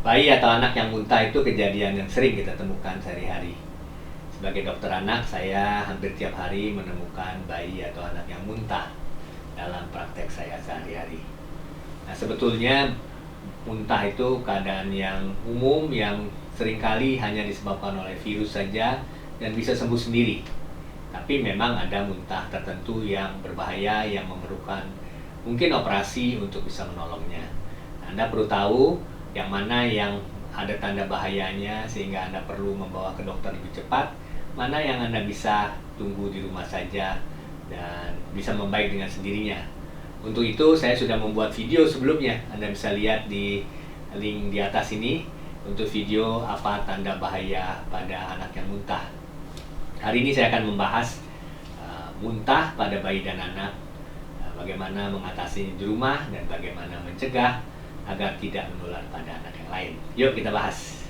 Bayi atau anak yang muntah itu kejadian yang sering kita temukan sehari-hari. Sebagai dokter anak, saya hampir tiap hari menemukan bayi atau anak yang muntah dalam praktek saya sehari-hari. Nah, sebetulnya muntah itu keadaan yang umum yang seringkali hanya disebabkan oleh virus saja dan bisa sembuh sendiri. Tapi memang ada muntah tertentu yang berbahaya yang memerlukan mungkin operasi untuk bisa menolongnya. Anda perlu tahu yang mana yang ada tanda bahayanya sehingga Anda perlu membawa ke dokter lebih cepat, mana yang Anda bisa tunggu di rumah saja dan bisa membaik dengan sendirinya. Untuk itu saya sudah membuat video sebelumnya, Anda bisa lihat di link di atas ini untuk video apa tanda bahaya pada anak yang muntah. Hari ini saya akan membahas muntah pada bayi dan anak, bagaimana mengatasi di rumah dan bagaimana mencegah agar tidak menular pada anak yang lain. Yuk kita bahas.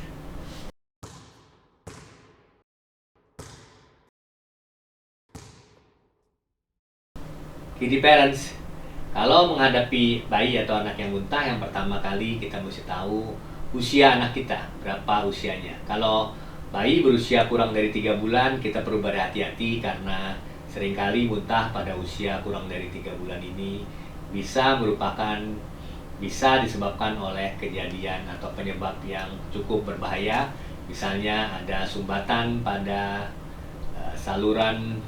Kiddy parents, kalau menghadapi bayi atau anak yang muntah, yang pertama kali kita mesti tahu usia anak kita, berapa usianya. Kalau bayi berusia kurang dari 3 bulan, kita perlu berhati-hati karena seringkali muntah pada usia kurang dari 3 bulan ini bisa disebabkan oleh kejadian atau penyebab yang cukup berbahaya. Misalnya ada sumbatan pada saluran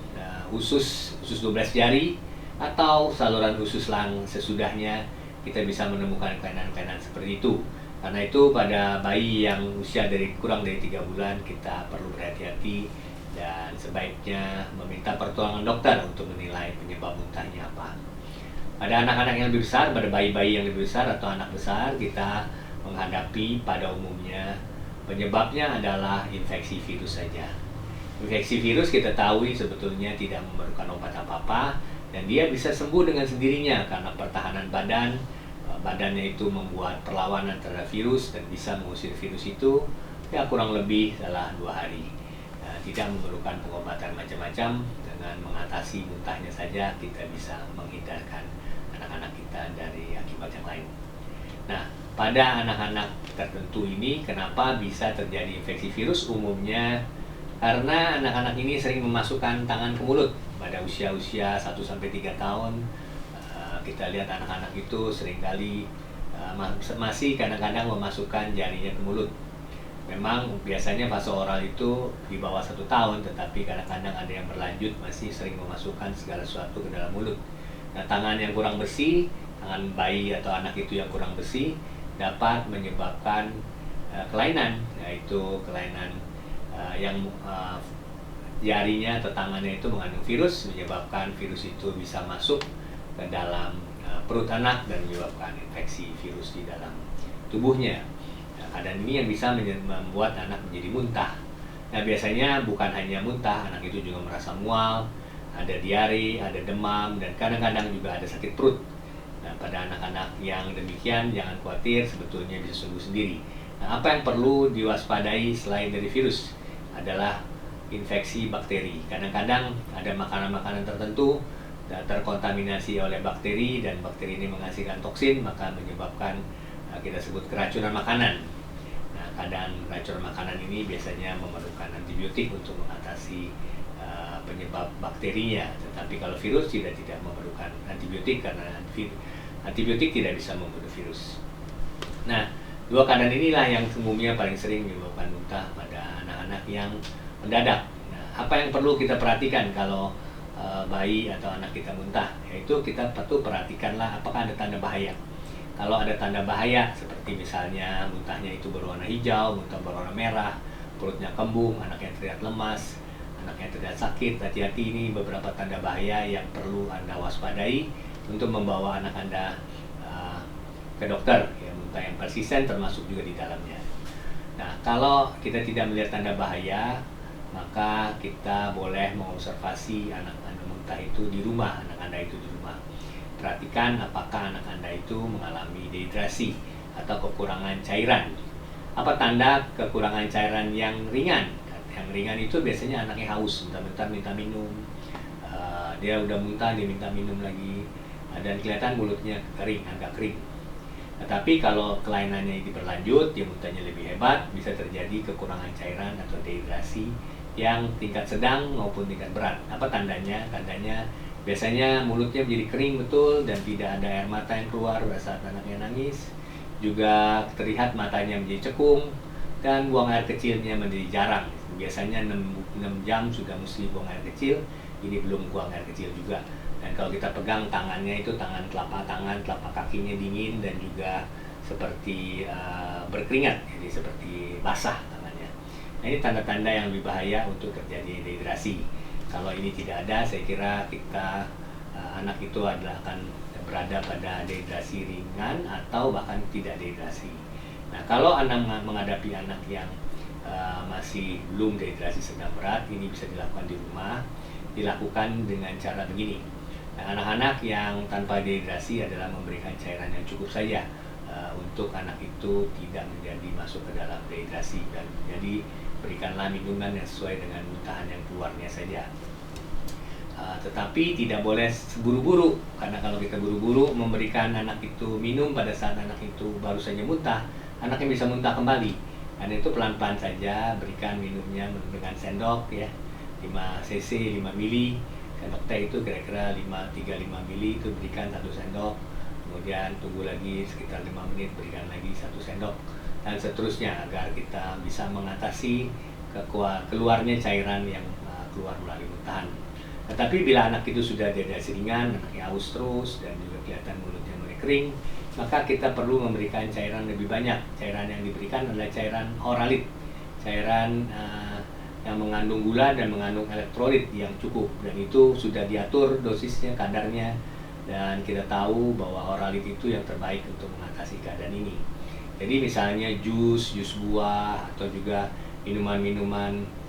usus 12 jari atau saluran usus lang sesudahnya, kita bisa menemukan kelainan-kelainan seperti itu. Karena itu pada bayi yang usia kurang dari 3 bulan kita perlu berhati-hati dan sebaiknya meminta pertolongan dokter untuk menilai penyebab muntahnya apa. Pada anak-anak yang lebih besar, pada bayi-bayi yang lebih besar atau anak besar, kita menghadapi pada umumnya penyebabnya adalah infeksi virus saja. Infeksi virus kita tahu sebetulnya tidak memerlukan obat apa-apa dan dia bisa sembuh dengan sendirinya karena pertahanan badannya itu membuat perlawanan terhadap virus dan bisa mengusir virus itu ya kurang lebih dalam 2 hari. Tidak memerlukan pengobatan macam-macam, dengan mengatasi muntahnya saja kita bisa menghindarkan anak-anak kita dari akibat yang lain. Nah, pada anak-anak tertentu ini kenapa bisa terjadi infeksi virus? Umumnya karena anak-anak ini sering memasukkan tangan ke mulut pada usia-usia 1-3 tahun. Kita lihat anak-anak itu seringkali masih kadang-kadang memasukkan jarinya ke mulut. Memang biasanya fase oral itu di bawah 1 tahun, tetapi kadang-kadang ada yang berlanjut masih sering memasukkan segala sesuatu ke dalam mulut. Nah, tangan yang kurang bersih, tangan bayi atau anak itu yang kurang bersih dapat menyebabkan kelainan, yaitu kelainan yang jarinya atau tangannya itu mengandung virus, menyebabkan virus itu bisa masuk ke dalam perut anak dan menyebabkan infeksi virus di dalam tubuhnya. Nah, keadaan ini yang bisa membuat anak menjadi muntah. Nah, biasanya bukan hanya muntah, anak itu juga merasa mual, ada diare, ada demam, dan kadang-kadang juga ada sakit perut. Nah, pada anak-anak yang demikian jangan khawatir, sebetulnya bisa sembuh sendiri. Nah, apa yang perlu diwaspadai selain dari virus adalah infeksi bakteri. Kadang-kadang ada makanan-makanan tertentu terkontaminasi oleh bakteri dan bakteri ini menghasilkan toksin, maka menyebabkan kita sebut keracunan makanan. Nah, keadaan keracunan makanan ini biasanya memerlukan antibiotik untuk mengatasi penyebab bakterinya. Tetapi kalau virus tidak memerlukan antibiotik karena antibiotik tidak bisa membunuh virus. Nah, 2 keadaan inilah yang umumnya paling sering menyebabkan muntah pada anak-anak yang mendadak. Nah, apa yang perlu kita perhatikan kalau bayi atau anak kita muntah? Yaitu kita perlu perhatikanlah apakah ada tanda bahaya. Kalau ada tanda bahaya seperti misalnya muntahnya itu berwarna hijau, muntah berwarna merah, perutnya kembung, anaknya terlihat lemas, anaknya terlihat sakit, hati-hati, ini beberapa tanda bahaya yang perlu Anda waspadai untuk membawa anak Anda ke dokter. Ya, muntah yang persisten termasuk juga di dalamnya. Nah, kalau kita tidak melihat tanda bahaya, maka kita boleh mengobservasi anak Anda muntah itu di rumah, anak Anda itu di rumah. Perhatikan apakah anak Anda itu mengalami dehidrasi atau kekurangan cairan. Apa tanda kekurangan cairan yang ringan? Yang ringan itu biasanya anaknya haus, bentar-bentar minta minum. Dia udah muntah, dia minta minum lagi. Dan kelihatan mulutnya kering, agak kering. Tetapi kalau kelainannya ini berlanjut, dia muntahnya lebih hebat, bisa terjadi kekurangan cairan atau dehidrasi yang tingkat sedang maupun tingkat berat. Apa tandanya? Tandanya biasanya mulutnya menjadi kering betul dan tidak ada air mata yang keluar pada saat anaknya nangis. Juga terlihat matanya menjadi cekung dan buang air kecilnya menjadi jarang. Biasanya 6 jam sudah mesti buang air kecil, ini belum buang air kecil juga. Dan kalau kita pegang tangannya itu telapak kakinya dingin dan juga seperti berkeringat, jadi seperti basah tangannya. Nah, ini tanda-tanda yang lebih bahaya untuk terjadi dehidrasi. Kalau ini tidak ada, saya kira anak itu akan berada pada dehidrasi ringan atau bahkan tidak dehidrasi. Nah, kalau Anda menghadapi anak yang masih belum dehidrasi sedang berat, ini bisa dilakukan di rumah. Dilakukan dengan cara begini. Nah, anak-anak yang tanpa dehidrasi adalah memberikan cairan yang cukup saja untuk anak itu tidak menjadi masuk ke dalam dehidrasi, dan jadi berikanlah minuman yang sesuai dengan muntahan yang keluarnya saja. Tetapi tidak boleh buru-buru, karena kalau kita buru-buru memberikan anak itu minum pada saat anak itu baru saja muntah, anaknya bisa muntah kembali. Karena itu pelan-pelan saja berikan minumnya dengan sendok ya, 5 cc 5 mili. Sendok teh itu kira-kira 3-5 mili, itu berikan 1 sendok. Kemudian tunggu lagi sekitar 5 menit, berikan lagi 1 sendok, dan seterusnya agar kita bisa mengatasi keluarnya cairan yang keluar melalui muntahan. Tetapi bila anak itu sudah dehidrasi ringan, anaknya haus terus dan juga kelihatan mulutnya mulai kering, maka kita perlu memberikan cairan lebih banyak. Cairan yang diberikan adalah cairan oralit, cairan yang mengandung gula dan mengandung elektrolit yang cukup, dan itu sudah diatur dosisnya, kadarnya, dan kita tahu bahwa oralit itu yang terbaik untuk mengatasi keadaan ini. Jadi misalnya jus buah atau juga minuman-minuman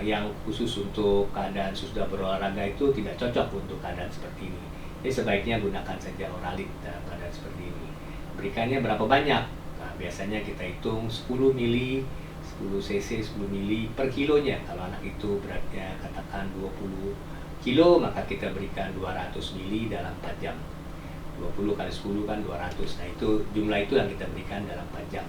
yang khusus untuk keadaan sudah berolahraga itu tidak cocok untuk keadaan seperti ini. Jadi sebaiknya gunakan saja oralit dalam keadaan seperti ini. Berikannya berapa banyak? Nah, biasanya kita hitung 10 mili, 10 cc 10 mili per kilonya. Kalau anak itu beratnya katakan 20 kilo, maka kita berikan 200 mili dalam 4 jam. 20 kali 10 kan 200. Nah, itu jumlah itu yang kita berikan dalam 4 jam.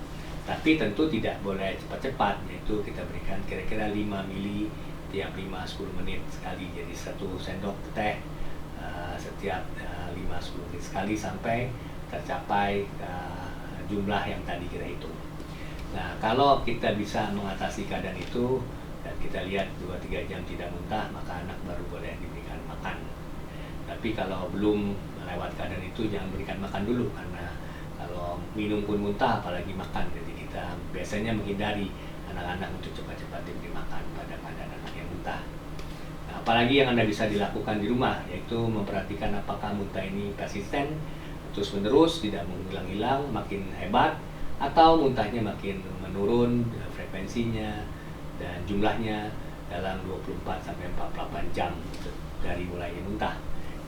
Tapi tentu tidak boleh cepat-cepat, yaitu kita berikan kira-kira 5 mili tiap 5-10 menit sekali. Jadi 1 sendok teh setiap 5-10 menit sekali sampai tercapai jumlah yang tadi kita hitung. Nah, kalau kita bisa mengatasi keadaan itu dan kita lihat 2-3 jam tidak muntah, maka anak baru boleh diberikan makan. Tapi kalau belum melewat keadaan itu, jangan berikan makan dulu, karena kalau minum pun muntah apalagi makan. Jadi kita biasanya menghindari anak-anak untuk cepat-cepat diberi makan pada keadaan anak yang muntah. Nah, apalagi yang Anda bisa dilakukan di rumah, yaitu memperhatikan apakah muntah ini persisten, terus-menerus, tidak menghilang-hilang, makin hebat, atau muntahnya makin menurun frekuensinya dan jumlahnya dalam 24-48 jam dari mulainya muntah.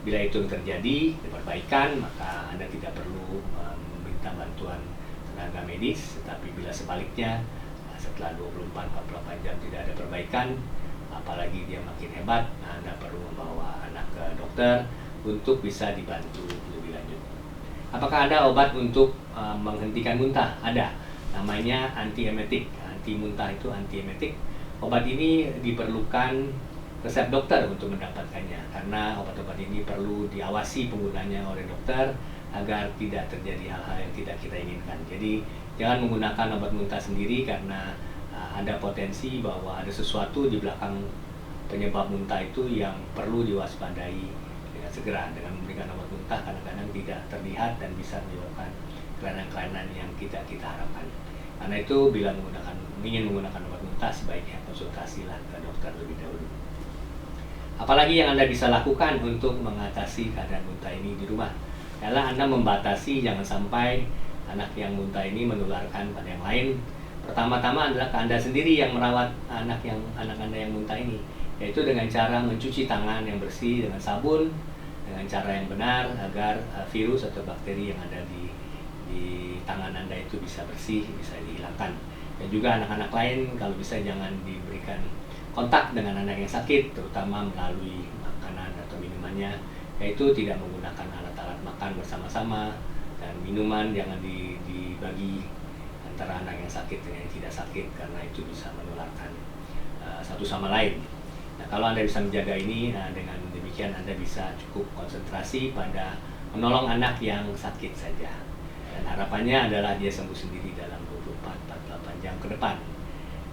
Bila itu terjadi, perbaikan, maka Anda tidak perlu meminta bantuan tenaga medis. Tetapi bila sebaliknya, setelah 24-48 jam tidak ada perbaikan, apalagi dia makin hebat, Anda perlu membawa anak ke dokter untuk bisa dibantu lebih lanjut. Apakah ada obat untuk menghentikan muntah? Ada, namanya antiemetik. Anti muntah itu antiemetik. Obat ini diperlukan resep dokter untuk mendapatkannya, karena obat-obat ini perlu diawasi penggunanya oleh dokter agar tidak terjadi hal-hal yang tidak kita inginkan. Jadi jangan menggunakan obat muntah sendiri, karena ada potensi bahwa ada sesuatu di belakang penyebab muntah itu yang perlu diwaspadai dengan segera. Dengan memberikan obat muntah kadang-kadang tidak terlihat dan bisa menyebabkan kelainan-kelainan yang tidak kita harapkan. Karena itu bila ingin menggunakan obat muntah, sebaiknya konsultasilah ke dokter lebih dahulu. Apalagi yang Anda bisa lakukan untuk mengatasi keadaan muntah ini di rumah adalah Anda membatasi jangan sampai anak yang muntah ini menularkan pada yang lain. Pertama-tama adalah ke Anda sendiri yang merawat anak Anda yang muntah ini, yaitu dengan cara mencuci tangan yang bersih dengan sabun, dengan cara yang benar agar virus atau bakteri yang ada di tangan Anda itu bisa bersih, bisa dihilangkan. Dan juga anak-anak lain kalau bisa jangan diberikan kontak dengan anak yang sakit, terutama melalui makanan atau minumannya, yaitu tidak menggunakan alat-alat makan bersama-sama, Dan minuman jangan dibagi antara anak yang sakit dengan yang tidak sakit, karena itu bisa menularkan satu sama lain. Nah, kalau Anda bisa menjaga ini, dengan demikian Anda bisa cukup konsentrasi pada menolong anak yang sakit saja. Dan harapannya adalah dia sembuh sendiri dalam 24-48 jam ke depan.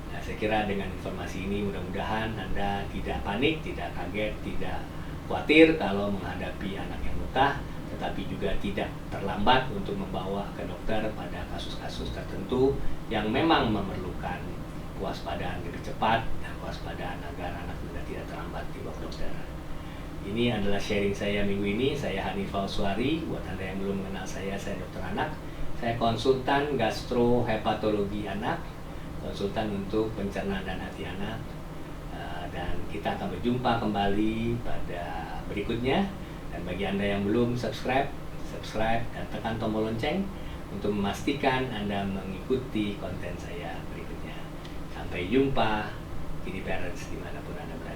Nah, saya kira dengan informasi ini mudah-mudahan Anda tidak panik, tidak kaget, tidak khawatir kalau menghadapi anak yang luka, tetapi juga tidak terlambat untuk membawa ke dokter pada kasus-kasus tertentu yang memang memerlukan kewaspadaan lebih cepat dan kewaspadaan agar anak juga tidak terlambat dibawa ke dokter. Ini adalah sharing saya minggu ini. Saya Hanif Fauswari. Buat Anda yang belum mengenal saya dokter anak. Saya konsultan gastrohepatologi anak, konsultan untuk pencernaan dan hati anak. Dan kita akan berjumpa kembali pada berikutnya. Dan bagi Anda yang belum subscribe dan tekan tombol lonceng untuk memastikan Anda mengikuti konten saya berikutnya. Sampai jumpa, Kiddy Parents dimanapun Anda berada.